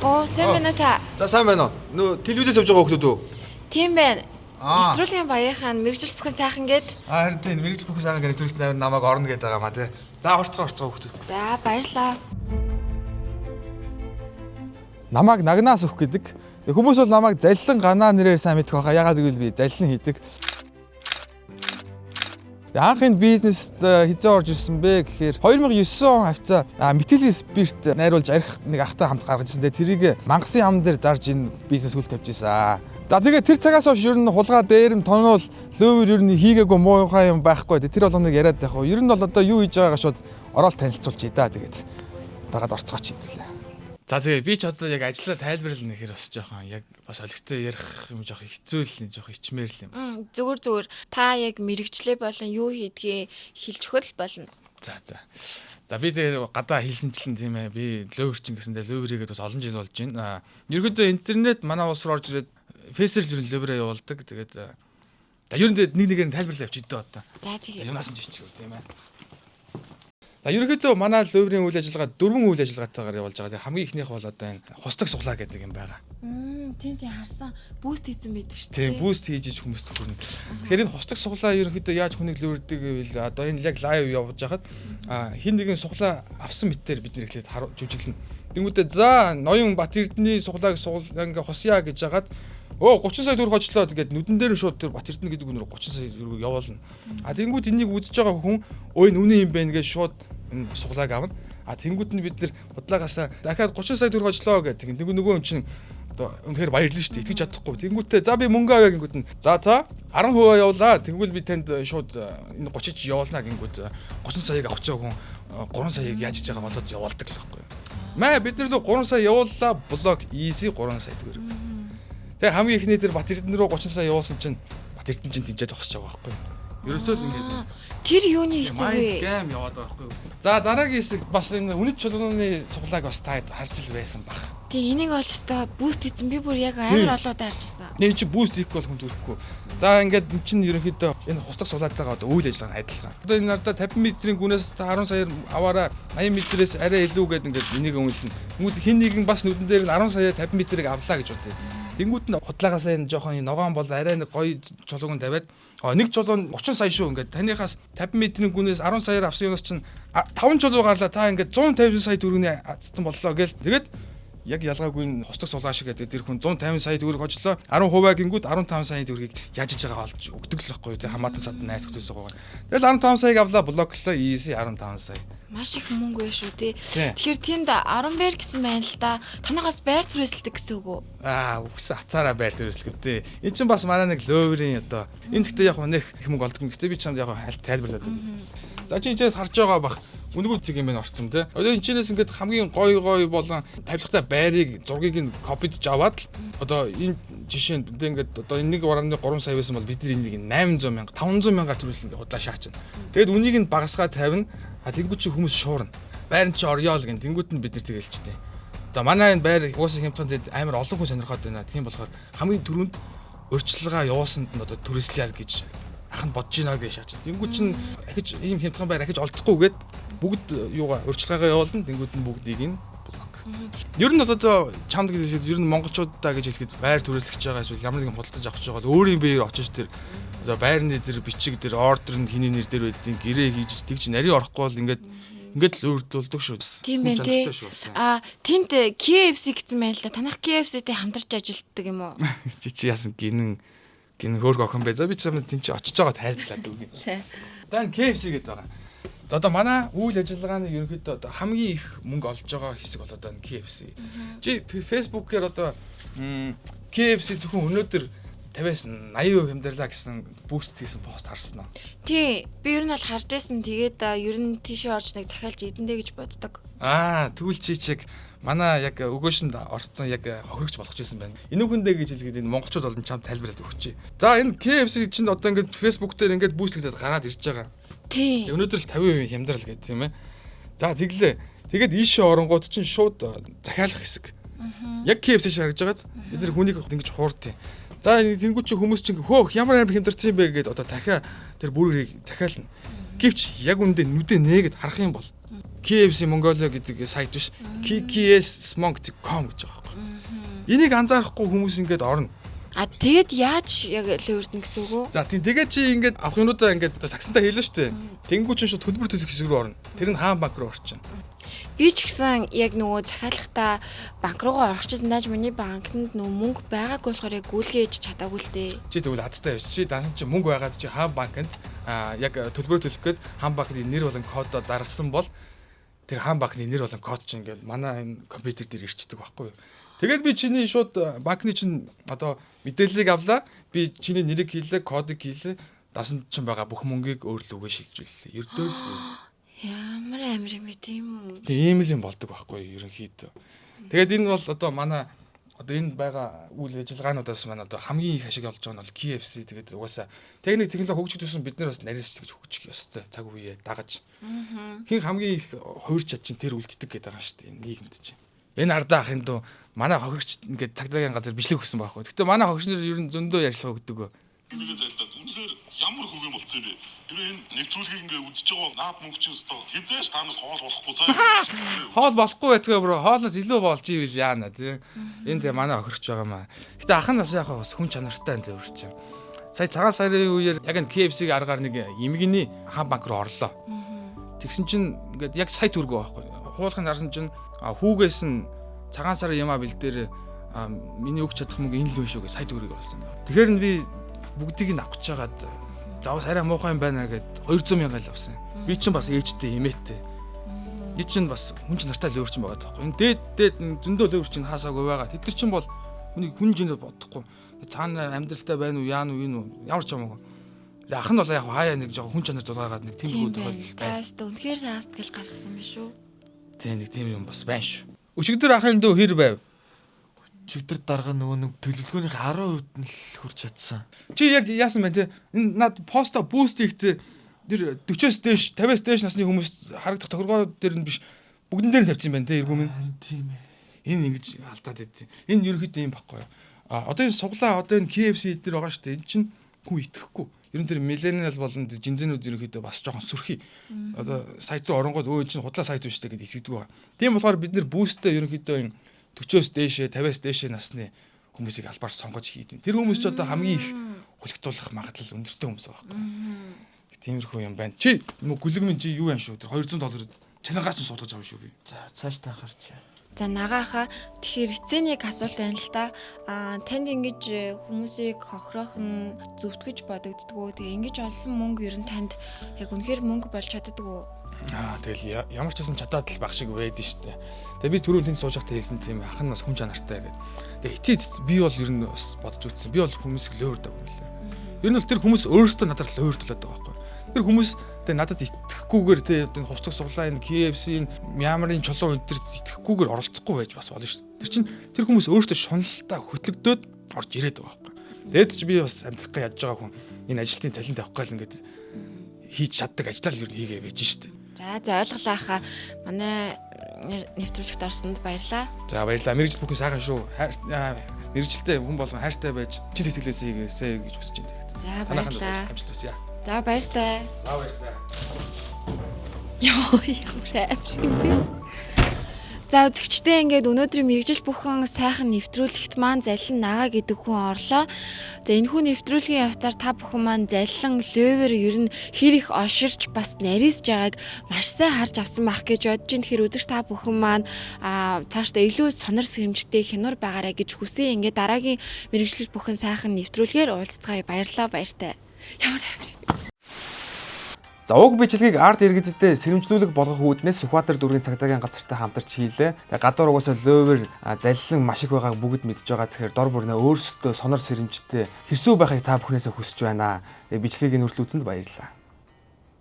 Оо, сайн байна та. За сайн байна уу? Нөө телевизээс явж байгаа хүмүүс үү? Тийм байна. Нэвтрүүлгийн баяхан мэрэгжил бүхэн сайхан гээд. Харин тийм мэрэгжил бүхэн сайхан нэвтрүүлэлт намайг орно гэдэг байгаа маа тий. За орцгоо хүмүүс. За баярлаа. Намайг нагнаас өгөх гэдэг. Хүмүүс бол намайг заллин ганаа нэрээр сайн мэдэх байгаа. Ягаад гэвэл би заллин хийдэг. Анх энэ бизнест хизээ орж ирсэн бэ гэхээр 2009 он хавцаа метилийн спирт найруулж арих нэг ахтай хамт гаргаж ирсэн. Тэрийг мангасын ам дээр зарж энэ бизнес хөл тавьж ирсэн. За тэгээд тэр цагаас хойш ер нь хулгай дээрэм тонол лөвөр ер нь хийгээгүй муухай юм байхгүй. Тэр болгоныг яриад байх уу. Ер нь бол одоо юу хийж байгаагаа шууд ороод танилцуулчих да тэгээд дагаад орцгооч юм лээ. За тэгээ би ч одоо яг ажиллаа тайлбарлана гэхээр бас жоохон яг бас олигтой ярих юм жоохон хэцүү л нэг жоохон ичмээр л юм бас. Зүгээр. Та яг мэрэгчлээ болон юу хийдгээ хэлж өгөх болно. За. За би тэгээ гадаа хэлсэнчлэн тийм ээ. Би лөөвөрчин гэсэндээ лөөврийгээд бас олон жил болж байна. Ерөнхийдөө интернет манай улс руу орж ирээд фейсбүүк ер нь лөөврээ явуулдаг. Тэгээд ер нь нэг нэгээр нь тайлбарлаа явчих дээ одоо. За тэгээ. Юунаас нь жичгүү тийм ээ. За ерөнхийдөө манай лөөврийн үйл ажиллагаа 4 үйл ажиллагаатайгаар явуулж байгаа. Хамгийн ихнийх бол одоо энэ хустаг суглаа гэдэг юм байгаа. Тийм харсан. Буст хийсэн байдаг шүү дээ. Тийм буст хийж хүмүүст хүрнэ. Тэгэхээр энэ хустаг суглаа ерөнхийдөө яаж хүнийг лөөрдөг гэвэл одоо энэ яг лайв явуулж хахад хин нэгэн суглаа авсан мэтээр бид нэр эхлээд жүжиглэнэ. Тэнгүүдээ за ноён Бат Эрдэнэний суглааг ингээ хосъя гэж хагаад 30 сая төгрөг хочлоо тэгээд нүдэн дээр нь шууд тэр Бат Эрдэнэ гэдэг үнээр 30 сая төгрөг явуулна. Тэнгүүд энийг үзэж байгаа хүн ой нүний юм байна гэж шууд энэ суглааг авна. Тэнгүүд нь бид нэр бодлаагаас дахиад 30 сая төгрөг хочлоо гэдэг. Нөгөө хүн чинь одоо үнэхээр баярлна шүү дээ. Итгэж чадахгүй. Тэнгүүтээ за би мөнгө авъя гингүүд нь за та 10% явуулаа. Тэгвэл би танд шууд энэ 30 явуулнаа гингүүд 30 саяг авч байгаа хүн 3 саяг яаж хийж байгаа болоод явуулдаг л байхгүй. Маа бид нар 3 сая явууллаа блок easy 3 сая төгрөг. Тэгээ хамгийн ихний тэр Бат Эрдэнэ рүү 30 сая явуулсан чинь Бат Эрдэнэ чинь тэнцээд зогсож байгаа байхгүй. Ерөөсөө л ингэж тэр юуны хэсэг вэ? Гам яваад байгаа байхгүй. За дараагийн хэсэг бас энэ үнэт чулууны суглааг бас та харж ил байсан баг. Тий энийг бол өстой буст хийсэн би бүр яг амар олоод харчихсан. Энэ чи буст хийхгүй бол хүн зүрхгүй. За ингээд эн чинь ерөнхийдөө энэ хустаг суглаатайгаа одоо үйл ажиллагаа нь адилхан. Одоо энэ нарда 50 метрийн гүнээс 10 саяар аваараа 80 метрээс арай илүү гэдэг ингээд энийг үнэлнэ. Хүмүүс хин нэгэн бас нүдэн дээр нь 10 сая 50 метрийг авлаа гэж бодъё. Тэнгүүд нь худлаагаасаа энэ жоохон ногоон бол арай нэг гоё чулууг нь тавиад нэг чулуу нь 30 сая шүү ингээд танихаас 50 метрийн гүнээс 10 саяар авсан юунаас чинь 5 чулуу гарлаа та ингээд 150 сая төгрөгийн азтан боллоо гэл тэгээд яг ялгаагүй хустаг сулгаа шиг гэдэг тэр хүн 150 сая төгрөг хочлоо 10% гингүүд 15 сая төгрөгийг яаж хийж байгаа олж өгдөг л байхгүй тий хамаатан садан найс хөтөөс байгаа. Тэгэл 15 саяг авлаа блоклоо easy 15 сая. Маш их мөнгө вэ шүү тий. Тэгэхээр тэнд 10 байр гэсэн байна л да. Танаас байр түрээсэлдэг гэсэн үг үү? Үгс ацаараа байр түрээсэлдэг тий. Энд чинь бас манай нэг лөөврийн одоо энэ гэхдээ яг нэг их мөнгө олдог. Гэхдээ би чамд яг тайлбарлаад байна. За чи энэс харж байгаа бах үнгүү зэг юм байна орцсон тий. Одоо энэчнээс ингээд хамгийн гой болон тавилгатай байрыг зургийг нь копидж аваад л одоо энэ жишээнд ингээд одоо энэ 1.3 сая байсан бол бид нар энийг 800 мянга 500 мянгаар түрүүлсэн ингээд худлаа шаачна. Тэгэд үнийг нь багасгаа тавина. Тэнгүүд чи хүмүүс шуурна. Байранд чи орёо л гэн. Тэнгүүд нь бид нар тэгэлчтэй. За манай энэ байр уусаа хямдхан амар олон хүн сонирхоод байна. Тийм болохоор хамгийн түрүүнд урьдчилгаа явуулсанд нь одоо түрээслэе гэж ахын бодож гинэ гэж шаачна. Тэнгүүд чинь ахиж ийм хямдхан байр ахиж олдохгүйгээд бүгд юугаа урьдчилгаагаа явуулна. Тэнгүүд нь бүгдийг нь блок. Ер нь одоо чамд гэж ер нь монголчуудаа гэж хэлэхэд байр түрээслэж байгаа эсвэл ямар нэгэн худалдаж авах гэж байгаа өөрийн биеэр очиж тэр одоо байрны тэр бичиг тэр ордер нь хиний нэр дээр байдгийг гэрээ хийж тэгж нарийн орохгүй бол ингээд л өөрдөлдөг шүү. Тийм байх тий. Тэнд KFC гэсэн байна л да. Танах KFC-тэй хамтарч ажилладаг юм уу? Чи яасан гинэн хөөрг охин бай. За би ч юм тэнд чи очиж байгаа тайлбарлаад өгье. Тий. За энэ KFC гэдэг байгаа. За одоо манай үйл ажиллагааны ерөнхийдөө одоо хамгийн их мөнгө олж байгаа хэсэг бол одоо энэ KFC. Чи Facebook-ээр одоо KFC зөвхөн өнөөдөр 50-80% хямдарлаа гэсэн буст хийсэн пост харсан уу? Тий, би ер нь бол харж байсан. Тэгээд ер нь тийшээ орж нэг захиалж идэндээ гэж боддог. Тэгвэл чи чиг манай яг өгөөшөнд орцсон яг хохирогч болгож ирсэн байна. Энүүхэндээ гэж хэлгээд энэ монголчууд болон чам тайлбарлаад өгч. За энэ KFC чинь одоо ингээд Facebook дээр ингээд бүүстлэгдээд гараад ирж байгаа. Тий. Өнөөдөр л 50% хямдрал гэдэг тийм ээ. За тэглээ. Тэгээд ийшээ оронгууд чинь шууд захиалах хэсэг. Яг KFC шиг харагдж байгааз бид нэр хүнийг ингэж хуурдیں۔ За тэнгуү чи хүмүүс чинь хөөх ямар амар хямдарсан юм бэ гэдээ одоо дахиад тэр бүрийг захиална. Гэвч яг үндэ нүдэ нээгээд харах юм бол KFC Mongolia гэдэг сайт биш. KKS.com гэж байгаа байхгүй. Энийг анзаарахгүй хүмүүс ингээд орно. Тэгээд яаж яг лөөрдөн гэсэн үг үү? За тийм тэгээд чи ингээд авах юмудаа ингээд сагсантаа хийлээ шүү дээ. Тэнгүү чинь шууд төлбөр төлөх хэсэг рүү орно. Тэр нь хаан банк руу орчин. Би ч гэсэн яг нөгөө захиалгахдаа банк руугаа орчихсон daaj миний банкнд нөгөө мөнгө байгаагүй болохоор яг гүйлгээж чадаагүй л дээ. Чи тэгвэл хацтай байж. Чи дансан чи мөнгө байгаад чи хаан банкнд яг төлбөр төлөх гээд хаан банкны нэр болон кодоо дарсан бол тэр хаан банкны нэр болон код чинь ингээд манай энэ компьютер дээр ирчдэг байхгүй юу? Тэгээд би чиний шууд банкны чинь одоо мэдээллийг авлаа. Би чиний нэрийг хийлээ, кодыг хийлээ. Дасан чинь байгаа бүх мөнгийг өөрлөгөө шилжүүллээ. Ердөө л ямар амир юм бэ тийм үү? тийм ийм л юм болдог байхгүй юу ерөнхийдөө. Тэгээд энэ бол одоо манай одоо энд байгаа үйл ажиллагаануудаас маань одоо хамгийн их ашиг олж байгаа нь бол KFC тэгээд угаасаа техник технологи хөгжиж бид нар бас нарийнч гэж хөгжих ёстой цаг үеэ дагаж. Хин хамгийн их хоёр чадчин тэр үлддэг гэдэг байгаа шүү дээ нийгэмд чинь. Энэ ардаа ахын дөө манай хохирогч ингээд цагдаагийн газар бичлэг өгсөн байхгүй. Гэтэ манай хохирогч нар ер нь зөндөө ярилцлага өгдөг. Энийг зайлдаад үнэхээр ямар хөгийн болцсон бэ? Хэрвээ энэ нэвтрүүлгийг ингээд үзэж байгаа бол наад мөнгө чинь өстой хизээш танаас хоол болохгүй цаа. Хоол болохгүй байтгаа бро хоолоос илүү болж ивэл яана тий. Энэ тэгээ манай хохирогч байгаа маа. Гэтэ ах нь бас яг бас хүн чанартай энэ өөр чинь. Сая цагаан сарын үеэр яг энэ KFC-г аргаар нэг эмгэний хаан банк руу орлоо. Тэгсэн чинь ингээд яг сая төгрөгөө байхгүй. Хуулахын харсан чинь хүүгээс нь цагаан сарын ямаа бэлдээр миний өгч чадах мөнгө энэ л биш үү гэж сая төгрөг болсон. Тэгэхээр би бүгдийг нь авч чагаад завс арай муухай юм байна гэд 200 мянга л авсан. Би чинь бас ээжтэй эмээтэй. Би чинь бас хүн ч нартай л өөрчн байгаа таахгүй. Энэ дээд зөндөө л өөрчн хаасаагүй байгаа. Тэд нар чинь бол хүн жинээ бодохгүй. Цаана амьдралтай байна уу, яана уу, энэ үү ямар ч юмгүй. Ах нь бол яг хаяа нэг жоо хүн чанар зулгаагаад нэг тийм үү тохиолдол байна. Гайс үнэхээр сааст гэл гаргасан биш үү? Тийм нэг тийм юм бас байна шүү. Өчигдөр ахын дөө хэр байв? Өчигдөр дарга нөгөө нэг төлөвлөгөөнийх 10% нь л хүрч чадсан. Чи яг яасан бэ те? Энэ над поста буст ихтэй тэр 40-оос дээш 50-аас дээш насны хүмүүс харагдах тохиргоо дээр нь биш бүгдэн дээр нь тавьсан байна те эргүүм. Тийм ээ. Энэ ингэж алдаад байд. Энэ ерөөхдөө юм баггүй. Одоо энэ суглаа одоо энэ KFC дээр байгаа шүү дээ. Энэ чинь хүн итгэхгүй. Ер нь тэр миллениал болон жинзэнүүд ерөөхдөө бас жоохон сүрхий. Одоо сайт руу оронгод өө чинь худлаа сайт биш гэдэг итгэдэг байгаа. Тийм болохоор бид нэр бүүстээ ерөөхдөө энэ 40-оос дээшээ 50-аас дээшээ насны хүмүүсийг албаар сонгож хийдэг. Тэр хүмүүс ч одоо хамгийн их хулигтуулах магадлал өндөртэй хүмүүс байгаа байхгүй. Тиймэрхүү юм байна. Чи гүлгмэн чи юу яан шүү? Тэр $200 чанаргаа ч суудгаж авах шүү би. За цааш та харч. За нагааха тэгэхээр эцээнийг асуулт байна л да. Танд ингэж хүмүүсийг хохирох нь зөвтгөж бодогддгүү. Тэгээ ингэж олсон мөнгө ер нь танд яг үнэхээр мөнгө болж чаддаг уу? Тэгэл ямар ч байсан чадаад л баг шиг байдаг шүү дээ. Тэгээ би түрүүн тэнд сууж байхдаа хэлсэн тийм ах нь бас хүн чанартай гэдэг. Тэгээ эцээц би бол ер нь бас бодож үзсэн. Би бол хүмүүсийг лөөрдөг юм лээ. Ер нь бол тэр хүмүүс өөрсдөө надад лөөрдөлөд байгаа байхгүй. Тэр хүмүүс тэгээ надад итгэхгүйгээр тэгээ хувцас суглаа энэ KFC-ийн Мьянмарын чулуун өдөрт итгэхгүйгээр оролцохгүй байж бас болно шүү дээ. Тэр чинь тэр хүмүүс өөрсдөө шуналтаа хөтлөгдөөд орж ирээд байгаа байхгүй. Тэгээд чи би бас амьдрах гэж ядж байгаа хүн энэ ажилтны цалин тавих гал ингээд хийж чаддаг ажиллаа л ер нь хийгээ байж шүү дээ. За ойлголоо хаа. Манай нэвтрүүлэгт орсонд баярлаа. За баярлаа. Мэргэжил бүхэн сайхан шүү. Мэргэжилтэй хүн болгон хайртай байж чил итгэлээсээ хийгээсэй гэж хүсэж байна. За баярлаа. Амжилт хүсье. За баяртай. За баярлаа. Ямар амжиг юм бэ? За үзэгчдээ ингээд өнөөдрийн мэргэжил бүхэн сайхан нэвтрүүлэгт маань залин нагаа гэдэг хүн орлоо. За энэ хүн нэвтрүүлгийн явцаар та бүхэн маань залин левер ер нь хэр их оширч бас нарийсж байгааг маш сайн харж авсан байх гэж бодож байна. Тэгэхээр үзэгч та бүхэн маань цаашдаа илүү сонор сэрэмжтэй хянуур байгаарай гэж хүсье. Ингээд дараагийн мэргэжил бүхэн сайхан нэвтрүүлгээр уулзцгаая. Баярлалаа баяртай. Ямар амжиг. За уг бичлэгийг арт иргэдэд сэрэмжлүүлэг болгох үүднээс Сүхбаатар дүүргийн цагдаагийн газартай хамтарч хийлээ. Тэгээ гадуур угаасаа ловер заллин маш их байгааг бүгд мэдж байгаа. Тэгэхээр дор бүрнээ өөрсдөө сонор сэрэмжтэй хэрсүү байхыг та бүхнээсээ хүсэж байна. Тэгээ бичлэгийг нүртэл үзсэнд баярлалаа.